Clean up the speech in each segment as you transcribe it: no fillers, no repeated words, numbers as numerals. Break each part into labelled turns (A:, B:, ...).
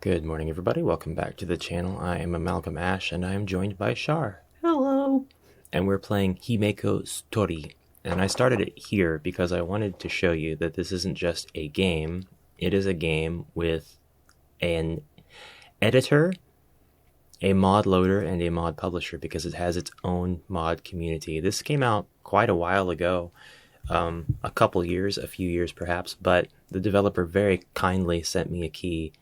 A: Good morning, everybody. Welcome back to the channel. I am AmalgamAsh, and I am joined by Shar.
B: Hello.
A: And we're playing Himeko Sutori. And I started it here because I wanted to show you that this isn't just a game. It is a game with an editor, a mod loader, and a mod publisher because it has its own mod community. This came out quite a while ago, a few years perhaps, but the developer very kindly sent me a key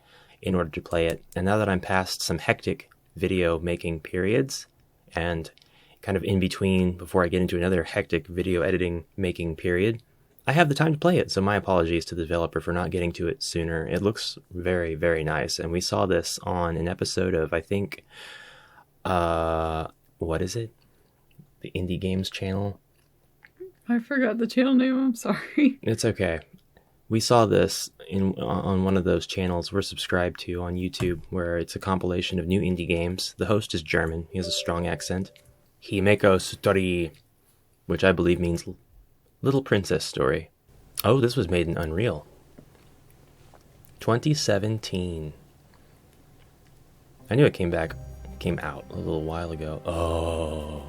A: in order to play it. And now that I'm past some hectic video making periods and kind of in between before I get into another hectic video editing making period, I have the time to play it. So my apologies to the developer for not getting to it sooner. It looks very, very nice. And we saw this on an episode of, I think, what is it? The Indie Games channel?
B: I forgot the channel name. I'm sorry.
A: It's okay. We saw this on one of those channels we're subscribed to on YouTube, where it's a compilation of new indie games. The host is German. He has a strong accent. Himeko Sutori, which I believe means Little Princess Story. Oh, this was made in Unreal. 2017. I knew it came out a little while ago. Oh.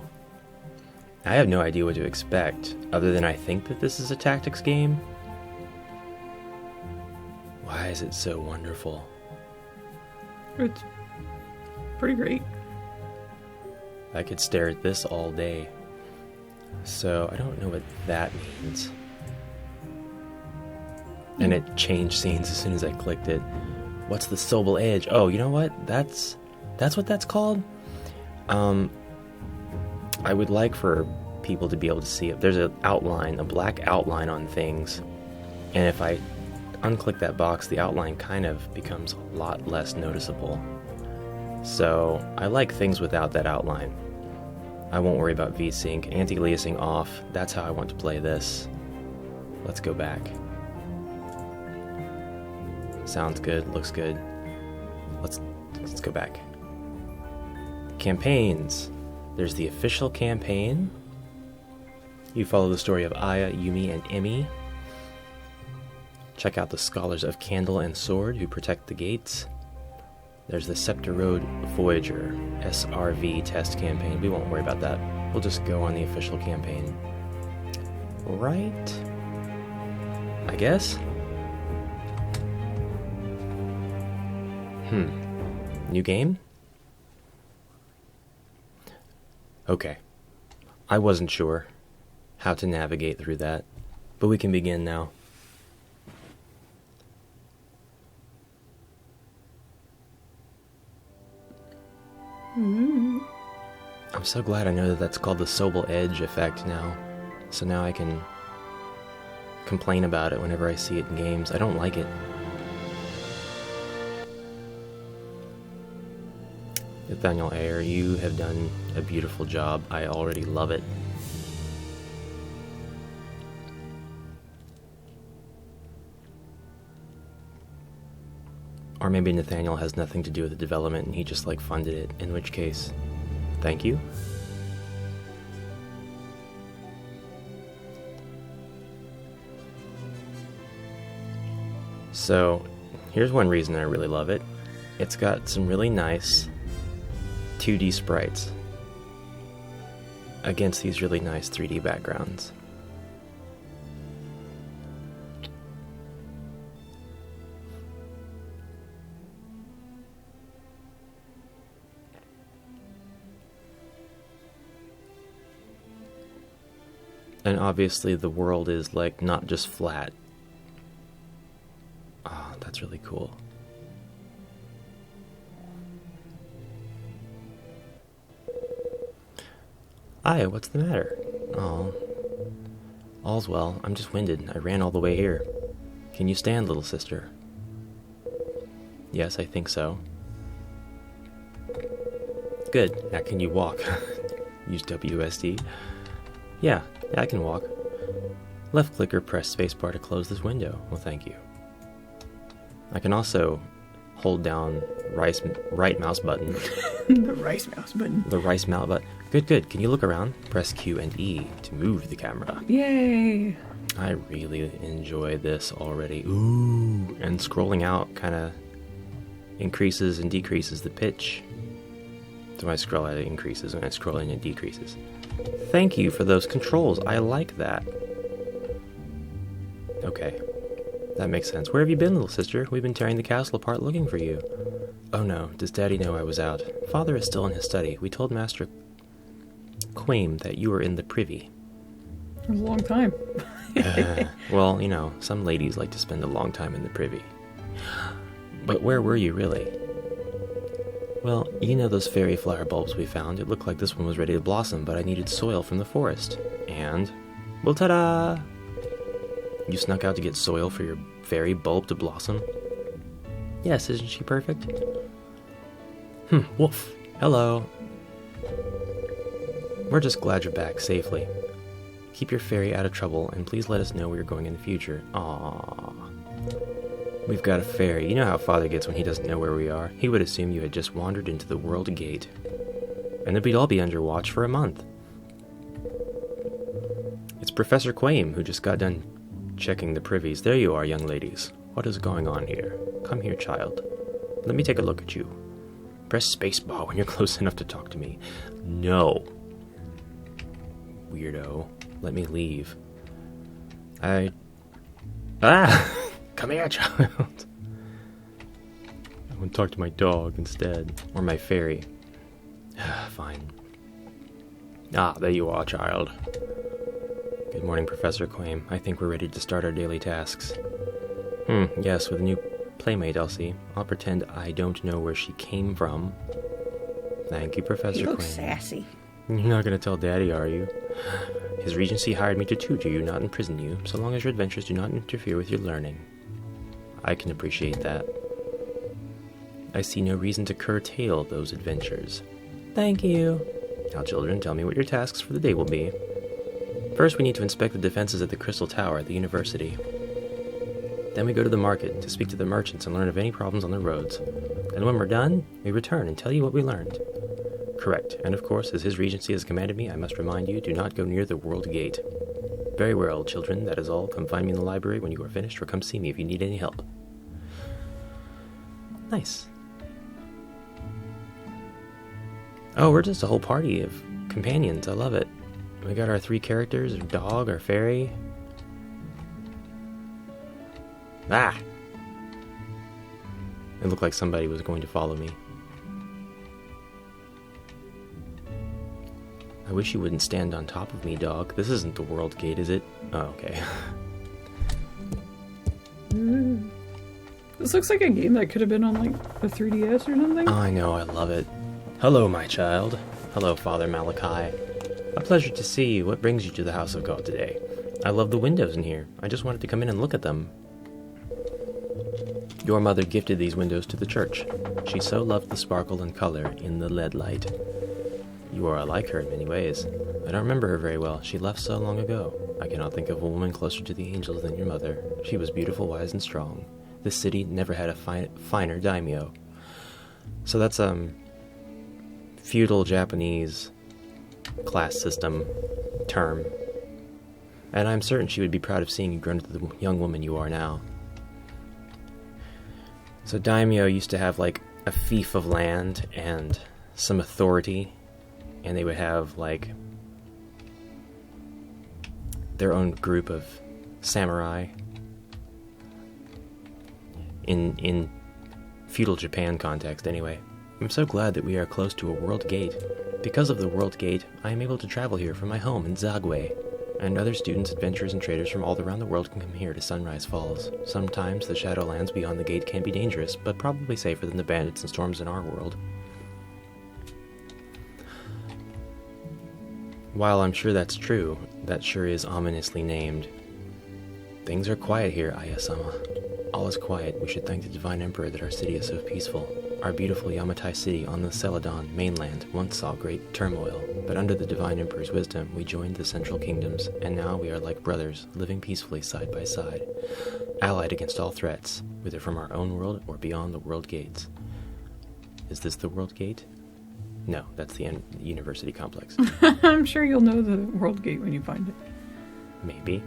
A: I have no idea what to expect, other than I think that this is a tactics game. Why is it so wonderful?
B: It's pretty great.
A: I could stare at this all day. So I don't know what that means. And it changed scenes as soon as I clicked it. What's the Sobel Edge? Oh, you know what? That's what that's called? I would like for people to be able to see it. There's a black outline on things. And if I unclick that box, the outline kind of becomes a lot less noticeable. So I like things without that outline. I won't worry about VSync. Anti-aliasing off. That's how I want to play this. Let's go back. Sounds good. Looks good. Let's go back. Campaigns. There's the official campaign. You follow the story of Aya, Yumi, and Emmy. Check out the Scholars of Candle and Sword who protect the gates. There's the Scepter Road Voyager SRV test campaign. We won't worry about that. We'll just go on the official campaign. Right? I guess? New game? Okay. I wasn't sure how to navigate through that, but we can begin now. I'm so glad I know that that's called the Sobel Edge effect now. So now I can complain about it whenever I see it in games. I don't like it. Nathaniel Ayer, you have done a beautiful job. I already love it. Or maybe Nathaniel has nothing to do with the development and he just funded it, in which case, thank you. So, here's one reason I really love it. It's got some really nice 2D sprites against these really nice 3D backgrounds. And obviously the world is not just flat. Oh, that's really cool. Aya, what's the matter? Oh, all's well. I'm just winded. I ran all the way here. Can you stand, little sister? Yes, I think so. Good. Now can you walk? Use WSD. Yeah, I can walk. Left click or press spacebar to close this window. Well, thank you. I can also hold down right mouse button.
B: The right mouse button.
A: The right mouse button. Good. Can you look around? Press Q and E to move the camera.
B: Yay!
A: I really enjoy this already. Ooh, and scrolling out kind of increases and decreases the pitch. So when I scroll out, it increases. When I scroll in, it decreases. Thank you for those controls. I like that. Okay. That makes sense. Where have you been, little sister? We've been tearing the castle apart looking for you. Oh no, does Daddy know I was out? Father is still in his study. We told Master Cain that you were in the privy.
B: It was a long time.
A: Well, you know, some ladies like to spend a long time in the privy. But where were you, really? Well, you know those fairy flower bulbs we found? It looked like this one was ready to blossom, but I needed soil from the forest. And, well, ta-da! You snuck out to get soil for your fairy bulb to blossom? Yes, isn't she perfect? Wolf. Hello. We're just glad you're back safely. Keep your fairy out of trouble, and please let us know where you're going in the future. Aww. We've got a fairy. You know how Father gets when he doesn't know where we are. He would assume you had just wandered into the world gate. And then we'd all be under watch for a month. It's Professor Cain who just got done checking the privies. There you are, young ladies. What is going on here? Come here, child. Let me take a look at you. Press spacebar when you're close enough to talk to me. No. Weirdo. Let me leave. Come here, child. I want to talk to my dog instead. Or my fairy. Fine. There you are, child. Good morning, Professor Cain. I think we're ready to start our daily tasks. Yes, with a new playmate, Elsie. I'll pretend I don't know where she came from. Thank you, Professor Cain.
C: You look sassy.
A: You're not going to tell Daddy, are you? His Regency hired me to tutor you, not imprison you, so long as your adventures do not interfere with your learning. I can appreciate that. I see no reason to curtail those adventures. Thank you. Now, children, tell me what your tasks for the day will be. First, we need to inspect the defenses at the Crystal Tower at the university. Then we go to the market to speak to the merchants and learn of any problems on the roads. And when we're done, we return and tell you what we learned. Correct. And of course, as His Regency has commanded me, I must remind you, do not go near the World Gate. Very well, children, that is all. Come find me in the library when you are finished, or come see me if you need any help. Nice. Oh, we're just a whole party of companions. I love it. We got our 3 characters, our dog, our fairy. It looked like somebody was going to follow me. I wish you wouldn't stand on top of me, dog. This isn't the World Gate, is it? Oh, okay.
B: This looks like a game that could have been on, like, the 3DS or something.
A: Oh, I know, I love it. Hello, my child. Hello, Father Malachi. A pleasure to see you. What brings you to the house of God today? I love the windows in here. I just wanted to come in and look at them. Your mother gifted these windows to the church. She so loved the sparkle and color in the lead light. You are like her in many ways. I don't remember her very well. She left so long ago. I cannot think of a woman closer to the angels than your mother. She was beautiful, wise, and strong. This city never had a finer daimyo. So that's feudal Japanese class system term. And I'm certain she would be proud of seeing you grown into the young woman you are now. So daimyo used to have like a fief of land and some authority, and they would have like their own group of samurai in feudal Japan context anyway. I'm so glad that we are close to a world gate. Because of the world gate, I am able to travel here from my home in Zagwe, and other students, adventurers, and traders from all around the world can come here to Sunrise Falls. Sometimes the Shadowlands beyond the gate can be dangerous, but probably safer than the bandits and storms in our world. While I'm sure that's true, that sure is ominously named. Things are quiet here, Aya-sama. All is quiet. We should thank the Divine Emperor that our city is so peaceful. Our beautiful Yamatai city on the Celadon mainland once saw great turmoil, but under the Divine Emperor's wisdom, we joined the Central Kingdoms, and now we are like brothers, living peacefully side by side, allied against all threats, whether from our own world or beyond the world gates. Is this the world gate? No, that's the university complex.
B: I'm sure you'll know the World Gate when you find it.
A: Maybe.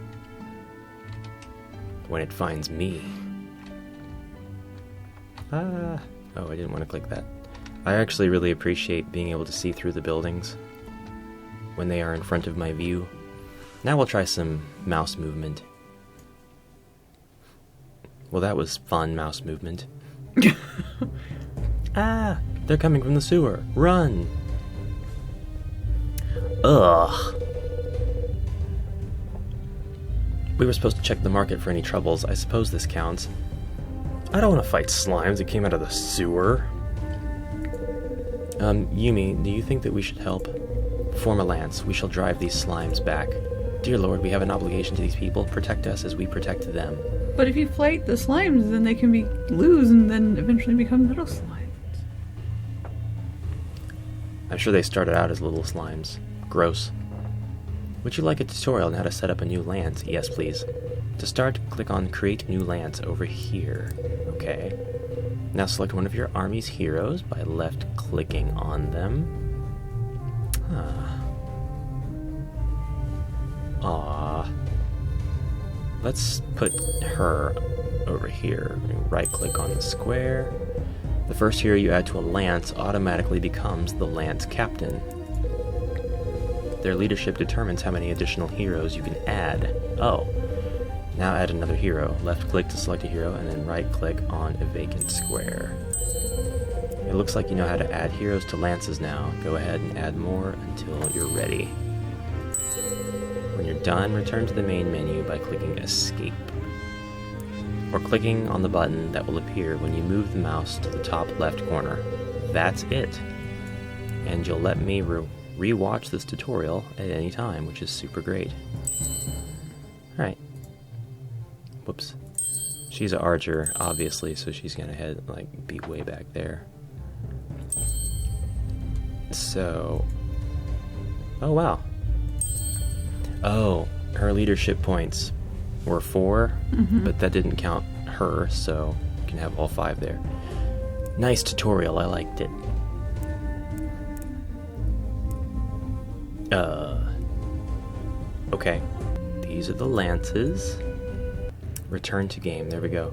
A: When it finds me. Oh, I didn't want to click that. I actually really appreciate being able to see through the buildings when they are in front of my view. Now we'll try some mouse movement. Well, that was fun, mouse movement. Ah! They're coming from the sewer. Run! Ugh. We were supposed to check the market for any troubles. I suppose this counts. I don't want to fight slimes that came out of the sewer. Yumi, do you think that we should help? Form a lance. We shall drive these slimes back. Dear Lord, we have an obligation to these people. Protect us as we protect them.
B: But if you fight the slimes, then they can lose and then eventually become little slimes.
A: I'm sure they started out as little slimes. Gross. Would you like a tutorial on how to set up a new lance? Yes, please. To start, click on Create New Lance over here. Okay. Now select one of your army's heroes by left-clicking on them. Aww. Let's put her over here. Right-click on the square. The first hero you add to a lance automatically becomes the lance captain. Their leadership determines how many additional heroes you can add. Oh. Now add another hero. Left-click to select a hero, and then right-click on a vacant square. It looks like you know how to add heroes to lances now. Go ahead and add more until you're ready. When you're done, return to the main menu by clicking Escape, or clicking on the button that will appear when you move the mouse to the top left corner. That's it. And you'll let me re-watch this tutorial at any time, which is super great. Alright. Whoops. She's an archer, obviously, so she's gonna be way back there. So... Oh, wow. Oh, her leadership points were 4, but that didn't count her, so you can have all 5 there. Nice tutorial, I liked it. Okay. These are the lances. Return to game, there we go.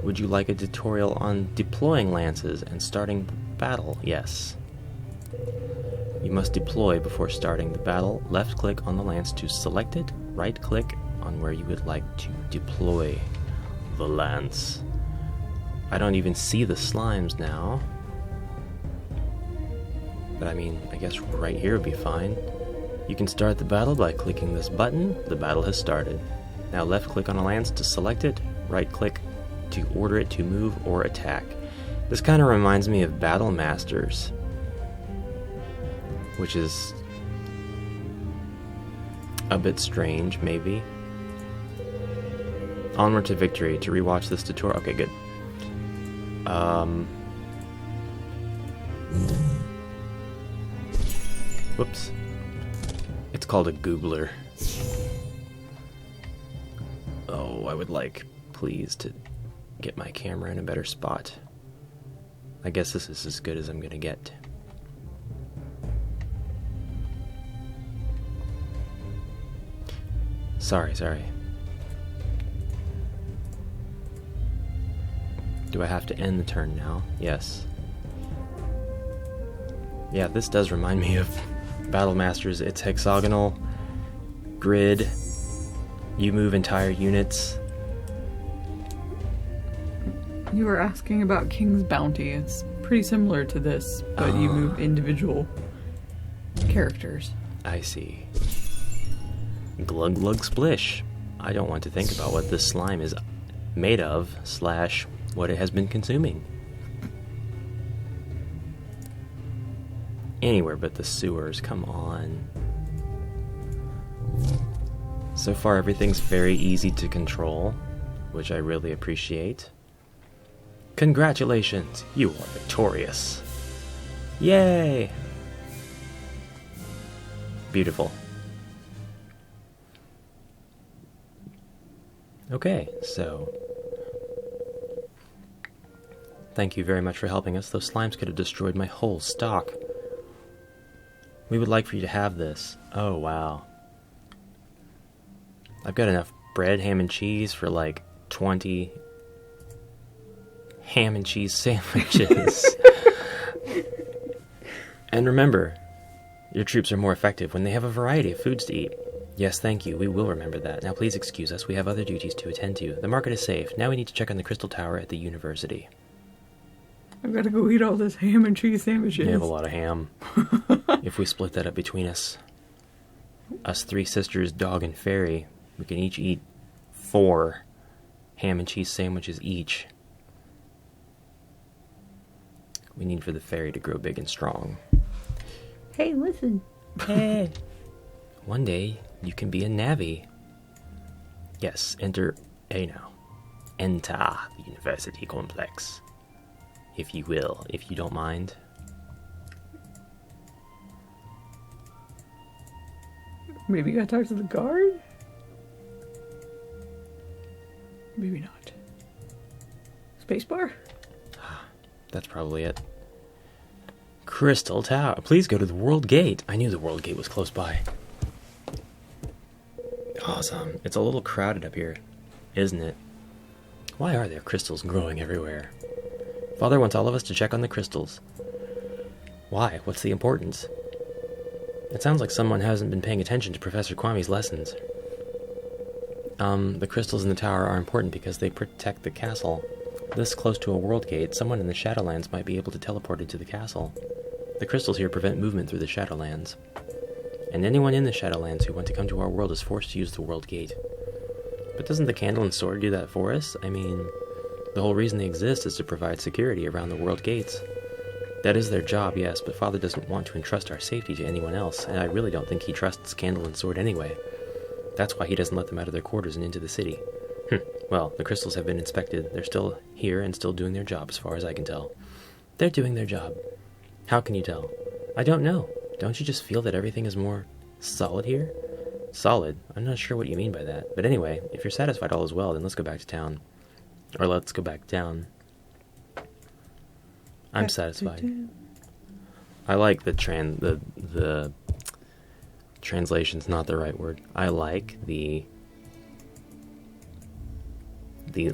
A: Would you like a tutorial on deploying lances and starting the battle? Yes. You must deploy before starting the battle. Left-click on the lance to select it. Right-click on where you would like to deploy the lance. I don't even see the slimes now. But I mean, I guess right here would be fine. You can start the battle by clicking this button. The battle has started. Now left-click on a lance to select it. Right-click to order it to move or attack. This kind of reminds me of Battle Masters, which is a bit strange, maybe. Onward to victory. To rewatch this tutorial. Okay, good. Whoops. It's called a goobler. Oh, I would like, please, to get my camera in a better spot. I guess this is as good as I'm gonna get. Sorry. Do I have to end the turn now? Yes. Yeah, this does remind me of Battle Masters. It's hexagonal grid. You move entire units.
B: You were asking about King's Bounty. It's pretty similar to this, but you move individual characters.
A: I see. Glug glug splish. I don't want to think about what this slime is made of / what it has been consuming. Anywhere but the sewers, come on. So far everything's very easy to control, which I really appreciate. Congratulations, you are victorious. Yay! Beautiful. Okay, so thank you very much for helping us. Those slimes could have destroyed my whole stock. We would like for you to have this. Oh, wow. I've got enough bread, ham, and cheese for like 20 ham and cheese sandwiches. And remember, your troops are more effective when they have a variety of foods to eat. Yes, thank you. We will remember that. Now please excuse us. We have other duties to attend to. The market is safe. Now we need to check on the crystal tower at the university.
B: I've got to go eat all this ham and cheese sandwiches.
A: We have a lot of ham. If we split that up between us 3 sisters, dog, and fairy, we can each eat 4 ham and cheese sandwiches each. We need for the fairy to grow big and strong.
B: Hey, listen.
A: Hey. One day, you can be a navvy. Yes, enter A now. Enter the university complex. If you will, if you don't mind.
B: Maybe you gotta talk to the guard? Maybe not. Spacebar?
A: That's probably it. Crystal Tower. Please go to the World Gate. I knew the World Gate was close by. Awesome. It's a little crowded up here, isn't it? Why are there crystals growing everywhere? Father wants all of us to check on the crystals. Why? What's the importance? It sounds like someone hasn't been paying attention to Professor Kwame's lessons. The crystals in the tower are important because they protect the castle. This close to a world gate, someone in the Shadowlands might be able to teleport into the castle. The crystals here prevent movement through the Shadowlands. And anyone in the Shadowlands who want to come to our world is forced to use the world gate. But doesn't the candle and sword do that for us? I mean, the whole reason they exist is to provide security around the world gates. That is their job, yes, but Father doesn't want to entrust our safety to anyone else, and I really don't think he trusts Candle and Sword anyway. That's why he doesn't let them out of their quarters and into the city. Well, the crystals have been inspected. They're still here and still doing their job, as far as I can tell. They're doing their job. How can you tell? I don't know. Don't you just feel that everything is more solid here? Solid? I'm not sure what you mean by that. But anyway, if you're satisfied all is well, then let's go back to town. Or let's go back down. I'm satisfied. I like the translation's not the right word. I like the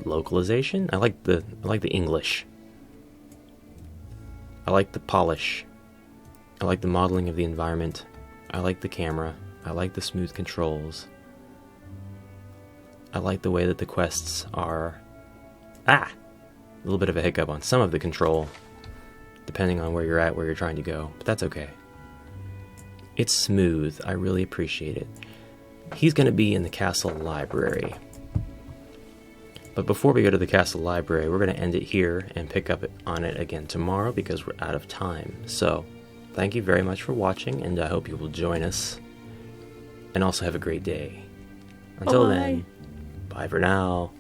A: localization. I like the English. I like the polish. I like the modeling of the environment. I like the camera. I like the smooth controls. I like the way that the quests are... a little bit of a hiccup on some of the control, depending on where you're at, where you're trying to go, but that's okay. It's smooth. I really appreciate it. He's going to be in the castle library. But before we go to the castle library, we're going to end it here and pick up on it again tomorrow because we're out of time. So, thank you very much for watching, and I hope you will join us. And also have a great day. Until then, bye for now.